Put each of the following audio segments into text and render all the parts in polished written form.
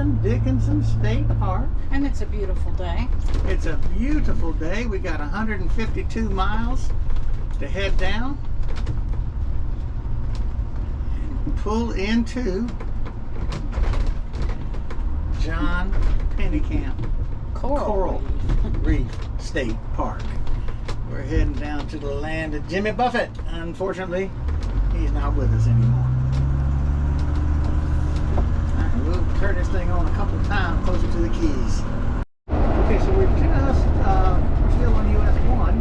John Dickinson State Park. And it's a beautiful day. It's a beautiful day. We got 152 miles to head down and pull into John Pennekamp Coral Reef State Park. We're heading down to the land of Jimmy Buffett. Unfortunately, he's not with us anymore. We'll turn this thing on a couple of times closer to the Keys. Okay, so we're just still on US 1,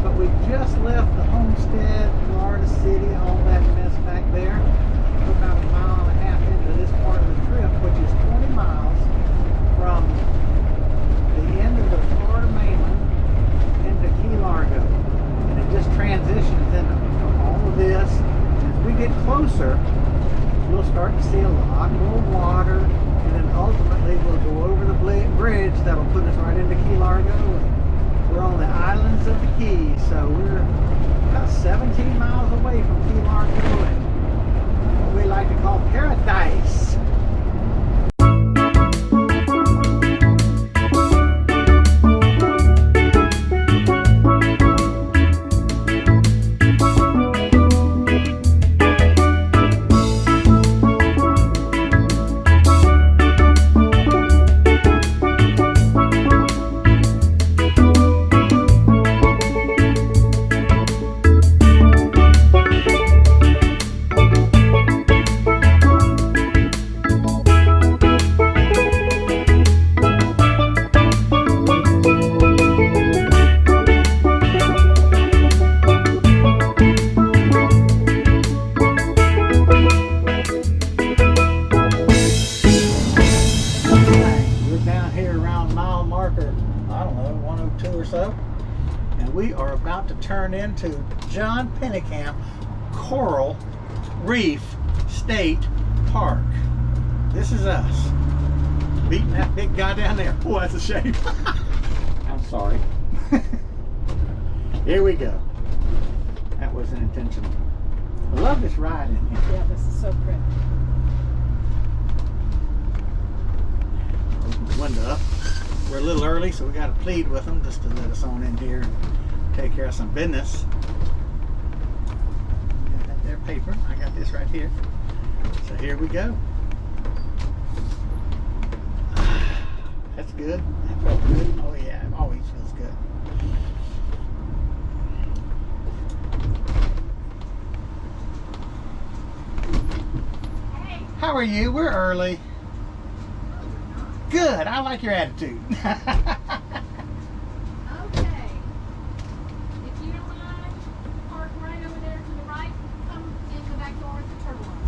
but we just left the Homestead, Florida City, all that mess back there. We're about a mile and a half into this part of the trip, which is 20 miles from the end of the Florida mainland into Key Largo. And it just transitions into all of this. As we get closer, we'll start to see a lot more water, and then ultimately we'll go over the bridge that'll put us right into Key Largo. We're on the islands of the Keys, so we're about 17 miles away from Key Largo and what we like to call paradise. Turn into John Pennekamp Coral Reef State Park. This is us. Beating that big guy down there. Boy, that's a shame. I'm sorry. Here we go. That wasn't intentional. I love this ride in here. Yeah, this is so pretty. Open the window up. We're a little early, so we got to plead with them just to let us on in here. Take care of some business. Got that there paper. I got this right here. So here we go. That's good. That felt good. Oh yeah, it always feels good. Hey. How are you? We're early. Good. I like your attitude.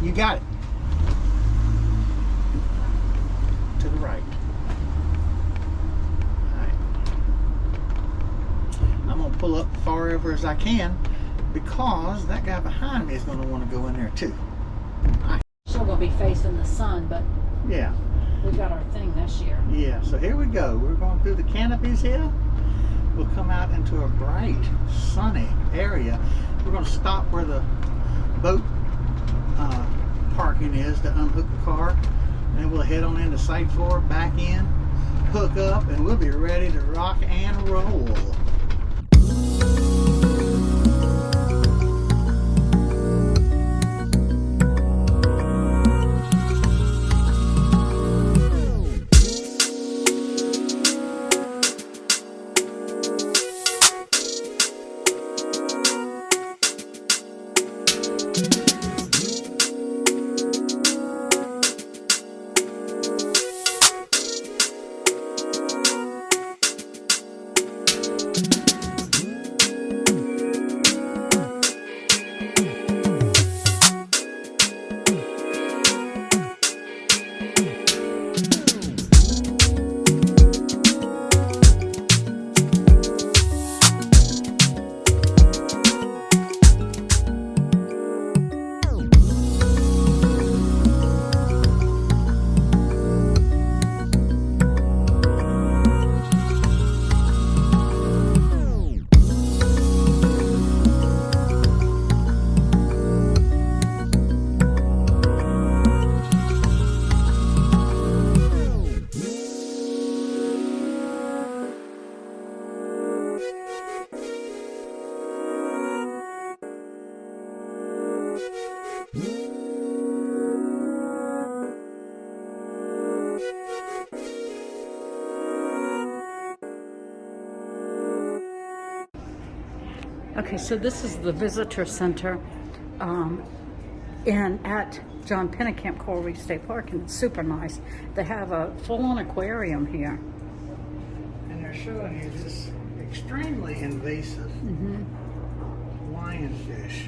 You got it. To the right. Alright. I'm going to pull up as far over as I can because that guy behind me is going to want to go in there too. Right. Still going to be facing the sun, but yeah, we got our thing this year. Yeah, so here we go. We're going through the canopies here. We'll come out into a bright, sunny area. We're going to stop where the boat parking is to unhook the car, and we'll head on into site 4, back in, hook up, and we'll be ready to rock and roll. Okay, so this is the visitor center at John Pennekamp Coral Reef State Park, and it's super nice. They have a full-on aquarium here. And they're showing you this extremely invasive lionfish.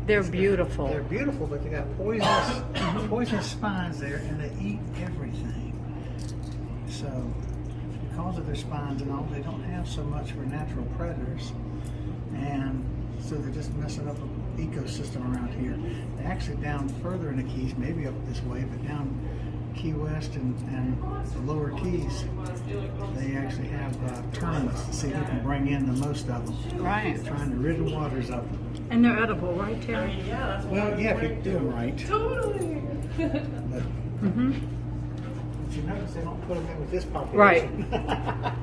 They're beautiful. They're beautiful, but they got poisonous spines there, and they eat everything. So, because of their spines and all, they don't have so much for natural predators, and so they're just messing up the ecosystem around here. They're actually down further in the Keys, maybe up this way, but down Key West and the lower Keys, they actually have tournaments to see who can bring in the most of them. Right. Trying to rid the waters of them. And they're edible, right, Terry? Well, yeah, if you do them right. Totally. But, but you notice they don't put them in with this population. Right.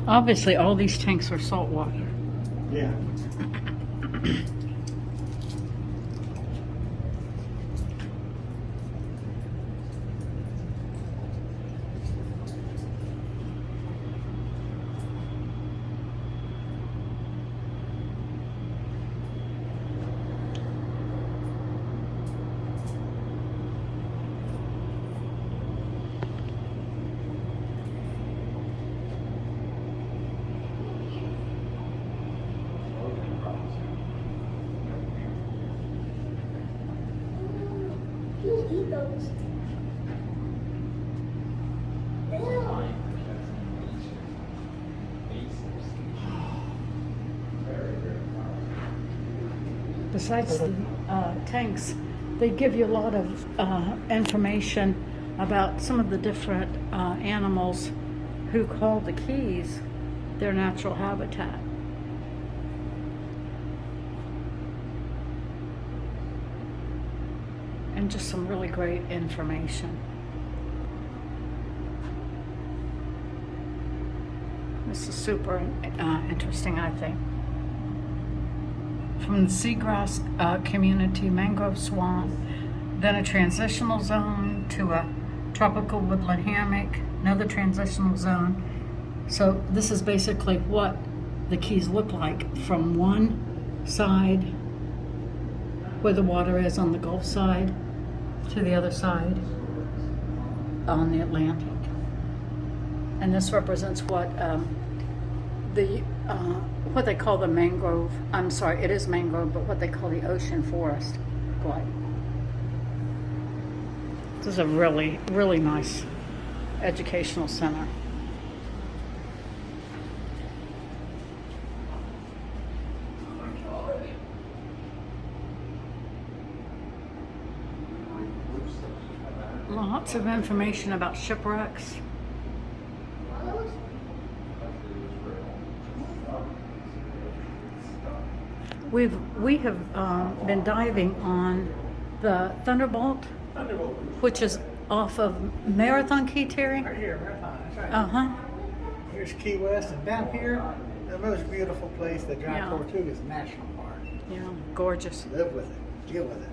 Obviously, all these tanks are saltwater. Yeah. Eat those. Besides the tanks, they give you a lot of information about some of the different animals who call the Keys their natural habitat. And just some really great information. This is super interesting, I think. From the seagrass community, mangrove swamp, then a transitional zone to a tropical woodland hammock, another transitional zone. So this is basically what the Keys look like from one side, where the water is on the Gulf side, to the other side on the Atlantic. And this represents what what they call the mangrove, I'm sorry, it is mangrove, but what they call the ocean forest like. This is a really, really nice educational center. Lots of information about shipwrecks. We have been diving on the Thunderbolt, which is off of Marathon Key, Terry. Right here, Marathon, that's right. Here's Key West, and down here, the most beautiful place, the Dry Tortugas National Park. Yeah, gorgeous. Live with it, deal with it.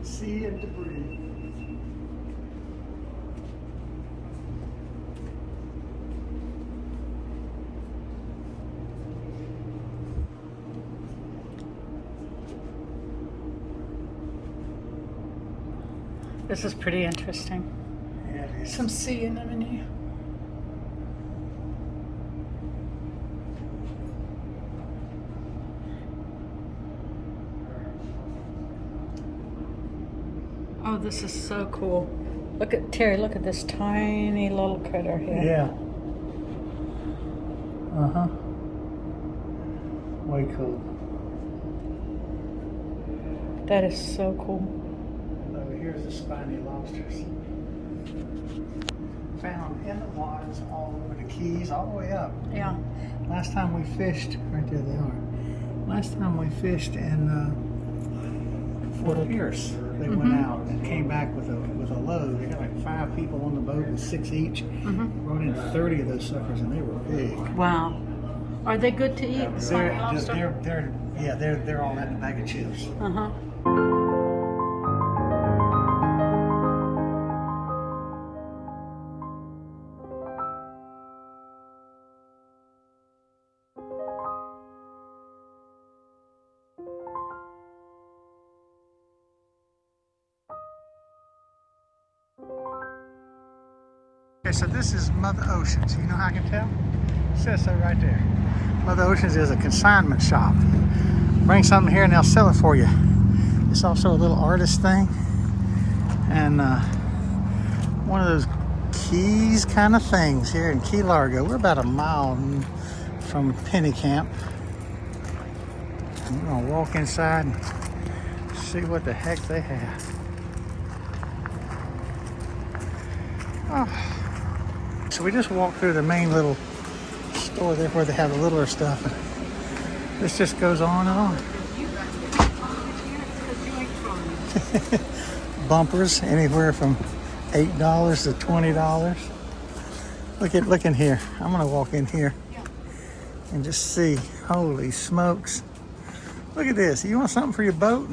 Sea and debris. This is pretty interesting. Yeah, it is. Some sea anemone. Oh, this is so cool. Look at Terry, look at this tiny little critter here. Yeah. Uh-huh. Way cool. That is so cool. Over here's the spiny lobsters. Found in the waters all over the Keys, all the way up. Yeah. Last time we fished, right there they are. Last time we fished in Port Pierce. They went out and came back with a load. They got like 5 people on the boat with 6 each. Brought in 30 of those suckers, and they were big. Wow. Are they good to eat? Slimy lobster? They're all in a bag of chips. Okay, so this is Mother Ocean's. You know how I can tell? It says so right there. Mother Ocean's is a consignment shop. Bring something here and they'll sell it for you. It's also a little artist thing. And one of those keys kind of things here in Key Largo. We're about a mile from Pennekamp. And we're gonna walk inside and see what the heck they have. Oh. So we just walked through the main little store there where they have the littler stuff. This just goes on and on. Bumpers anywhere from $8 to $20. Look in here. I'm gonna walk in here and just see. Holy smokes. Look at this. You want something for your boat?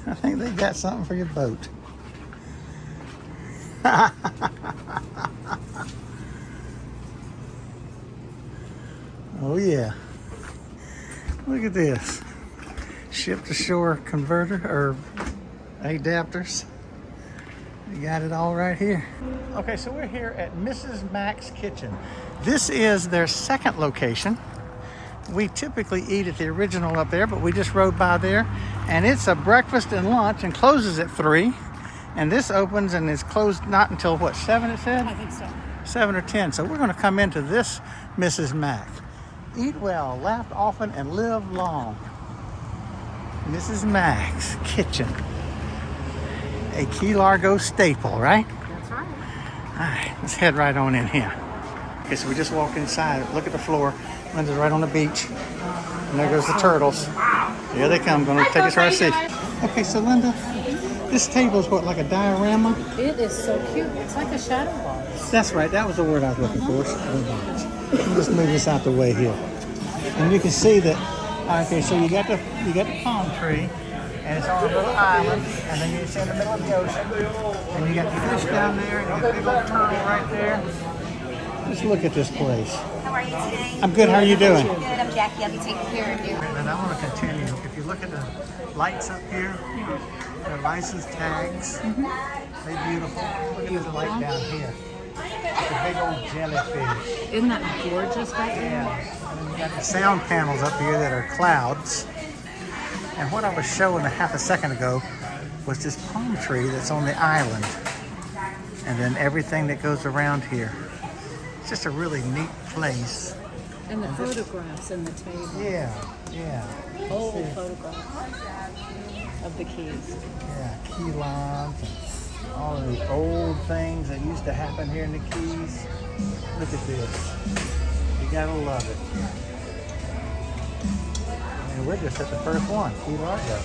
I think they got something for your boat. Oh yeah. Look at this. Ship to shore converter or adapters. You got it all right here. Okay, so we're here at Mrs. Mac's Kitchen. This is their second location. We typically eat at the original up there, but we just rode by there. And it's a breakfast and lunch and closes at 3. And this opens and is closed not until what, 7 it said? I think so. 7 or 10. So we're going to come into this Mrs. Mac. Eat well, laugh often, and live long. Mrs. Mac's Kitchen. A Key Largo staple, right? That's right. All right, let's head right on in here. Okay, so we just walked inside. Look at the floor. Linda's right on the beach. And there goes the turtles. Here they come, going to take us to our seat. Okay, so Linda, this table is what, like a diorama? It is so cute. It's like a shadow box. That's right. That was the word I was looking for. Just move this out the way here, and you can see that. Okay, so you got the palm tree, and it's on a little island, and then it's in the middle of the ocean, and you got the fish down there, and you got a big old turtle right there. Just look at this place. How are you today? I'm good. How are you doing? Good. I'm Jackie. I'll be taking care of you. And I want to continue. If you look at the lights up here, they're license tags. They're beautiful. Look at this light down here. The big old jellyfish. Isn't that gorgeous right there? Yeah. And then you got the sound panels up here that are clouds. And what I was showing a half a second ago was this palm tree that's on the island. And then everything that goes around here. It's just a really neat place. And the photographs in the table. Yeah. Old photographs of the keys. Yeah, key lines and all of the old things that used to happen here in the Keys. Look at this. You gotta love it. And we're just at the first one, Key Largo.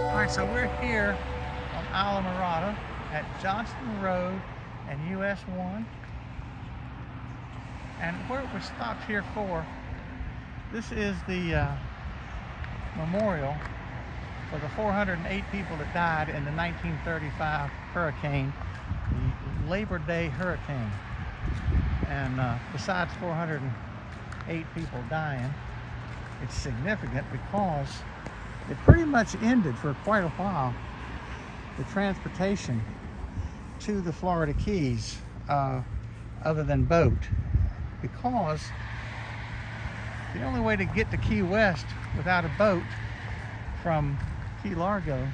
All right, so we're here on Islamorada at Johnston Road and US 1. And we're stopped here for, this is the memorial for the 408 people that died in the 1935 hurricane, the Labor Day hurricane. And besides 408 people dying, it's significant because it pretty much ended for quite a while the transportation to the Florida Keys other than boat. Because the only way to get to Key West without a boat from Key Largo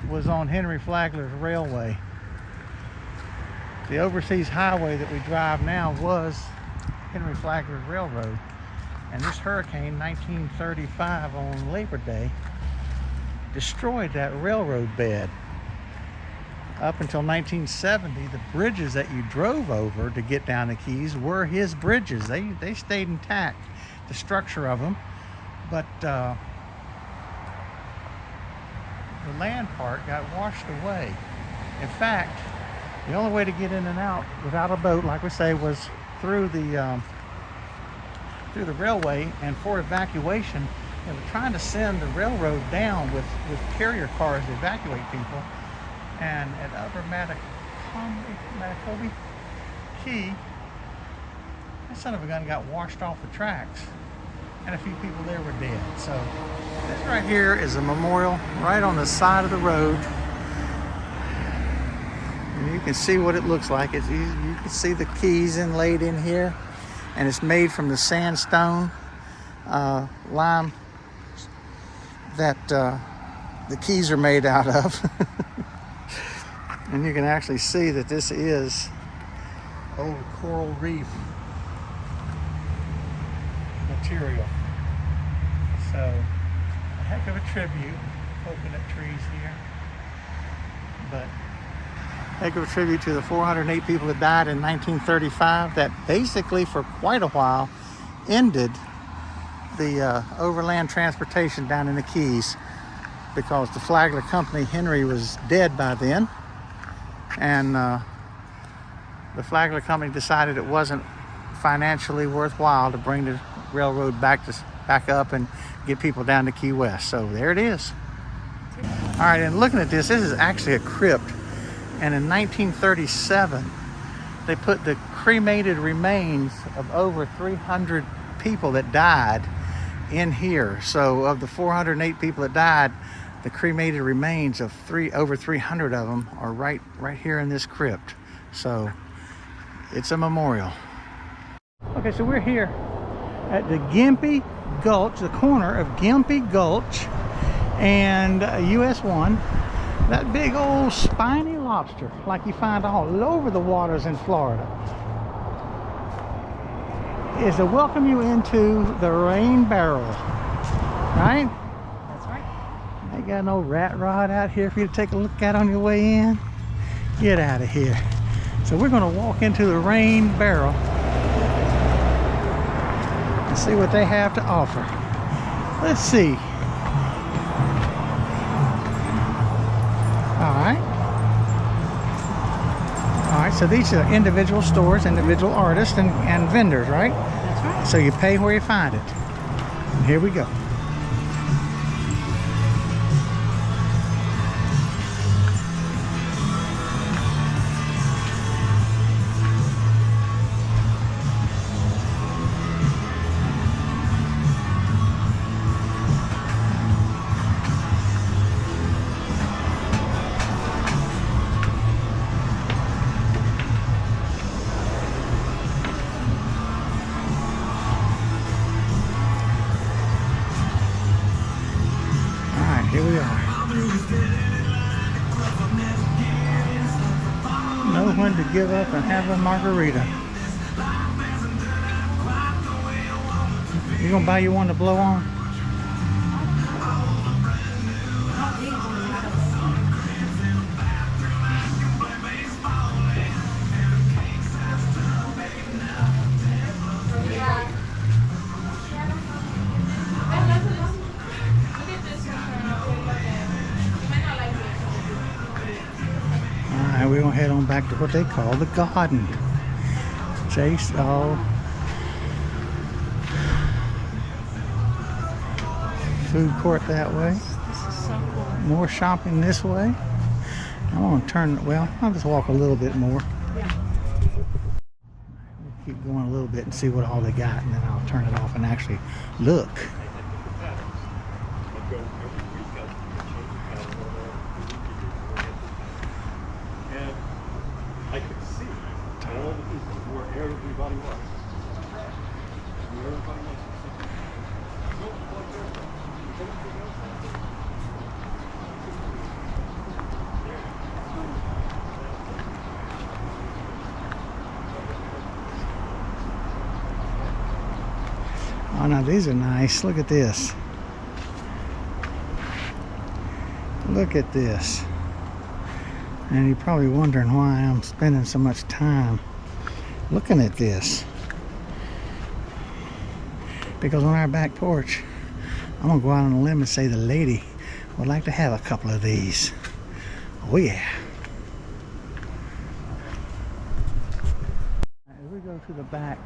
was on Henry Flagler's railway. The overseas highway that we drive now was Henry Flagler's railroad. And this hurricane, 1935 on Labor Day, destroyed that railroad bed. Up until 1970, the bridges that you drove over to get down the Keys were his bridges. They stayed intact, the structure of them. But the land part got washed away. In fact, the only way to get in and out without a boat, like we say, was through the railway. And for evacuation, they were trying to send the railroad down with carrier cars to evacuate people. And at Abrami Key, that son of a gun got washed off the tracks, and a few people there were dead. So this right here is a memorial right on the side of the road, and you can see what it looks like. You can see the keys inlaid in here, and it's made from the sandstone lime that the keys are made out of. And you can actually see that this is old coral reef material. So, a heck of a tribute. Coconut trees here. But, heck of a tribute to the 408 people that died in 1935 that basically for quite a while ended the overland transportation down in the Keys, because the Flagler Company, Henry, was dead by then. And the Flagler Company decided it wasn't financially worthwhile to bring the railroad back up and get people down to Key West. So there it is. All right, and looking at this is actually a crypt. And in 1937, they put the cremated remains of over 300 people that died in here. So of the 408 people that died, the cremated remains of over 300 of them are right here in this crypt. So it's a memorial. Okay, so we're here at the Kenkey Gulch, the corner of Kenkey Gulch and US 1. That big old spiny lobster like you find all over the waters in Florida is to welcome you into the rain barrel, right? Ain't got no rat rod out here for you to take a look at on your way in. Get out of here. So we're going to walk into the rain barrel and see what they have to offer. Let's see. All right, so these are individual stores, individual artists and vendors, right? That's right. So you pay where you find it. And here we go. Here we are. Know when to give up and have a margarita. You gonna buy you one to blow on? We're gonna head on back to what they call the garden. Chase, food court that way. This is so cool. More shopping this way. I'm gonna turn, well, I'll just walk a little bit more. Yeah. We'll keep going a little bit and see what all they got, and then I'll turn it off and actually look. I could see all the people where everybody was. Where everybody was. Oh, now these are nice. Look at this. Look at this. And you're probably wondering why I'm spending so much time looking at this. Because on our back porch, I'm gonna go out on a limb and say the lady would like to have a couple of these. Oh yeah. As we go to the back,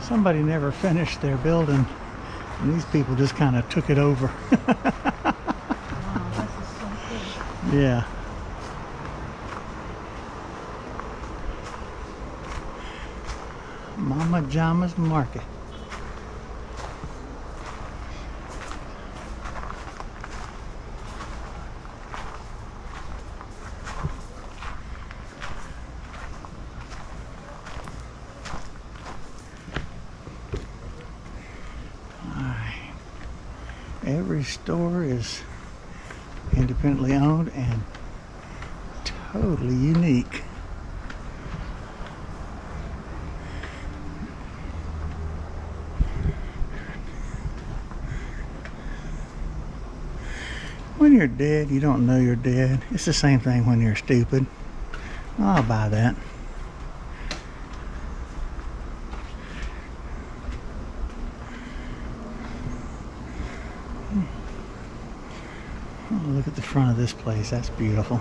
somebody never finished their building, and these people just kind of took it over. Wow, this is so cool. Yeah. Mama Jama's Market. Every store is independently owned and totally unique. When you're dead, you don't know you're dead. It's the same thing when you're stupid. I'll buy that. Oh, look at the front of this place. That's beautiful.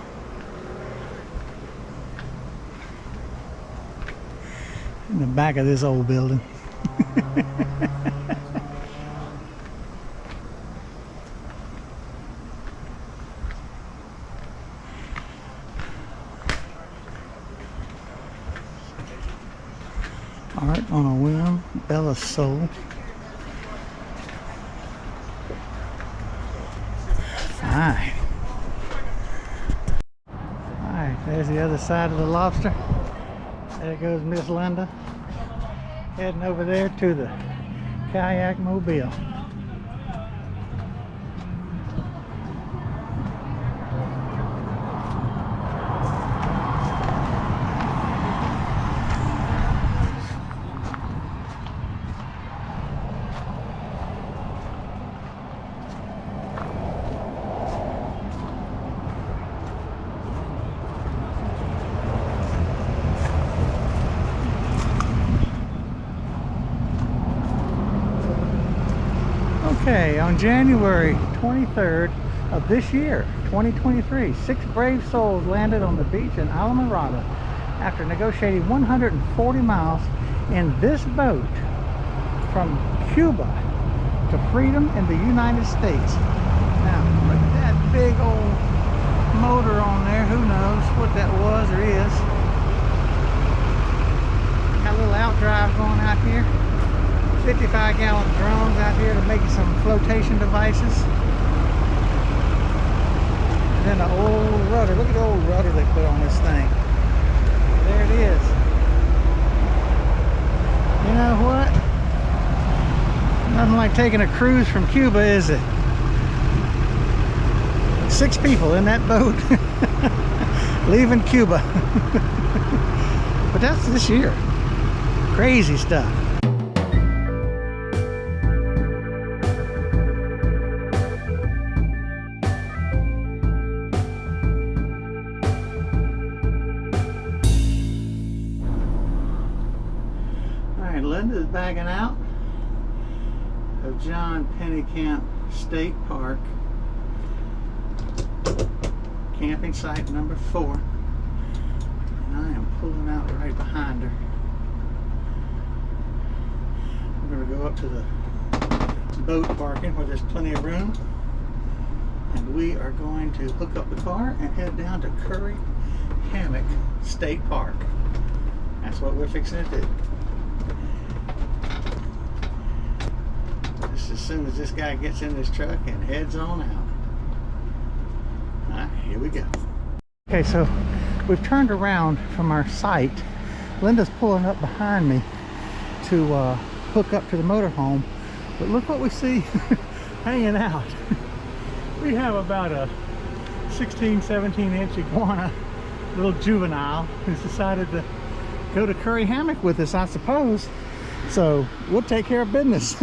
In the back of this old building. Art on a Whim, Bella's Soul. Alright. Alright, there's the other side of the lobster. There goes Miss Linda. Heading over there to the kayak mobile. Okay, on January 23rd of this year, 2023, 6 brave souls landed on the beach in Islamorada after negotiating 140 miles in this boat from Cuba to freedom in the United States. Now, look at that big old motor on there. Who knows what that was or is. Got a little outdrive going out here. 55-gallon drums out here to make some flotation devices. And then the old rudder. Look at the old rudder they put on this thing. There it is. You know what? Nothing like taking a cruise from Cuba, is it? 6 people in that boat leaving Cuba. But that's this year. Crazy stuff. Linda's backing out of John Pennekamp State Park, camping site number 4, and I am pulling out right behind her. We're going to go up to the boat parking where there's plenty of room, and we are going to hook up the car and head down to Curry Hammock State Park. That's what we're fixing to do. Just as soon as this guy gets in this truck and heads on out. Alright, here we go. Okay, so we've turned around from our site. Linda's pulling up behind me to hook up to the motorhome. But look what we see hanging out. We have about a 16, 17-inch iguana, little juvenile, who's decided to go to Curry Hammock with us, I suppose. So we'll take care of business.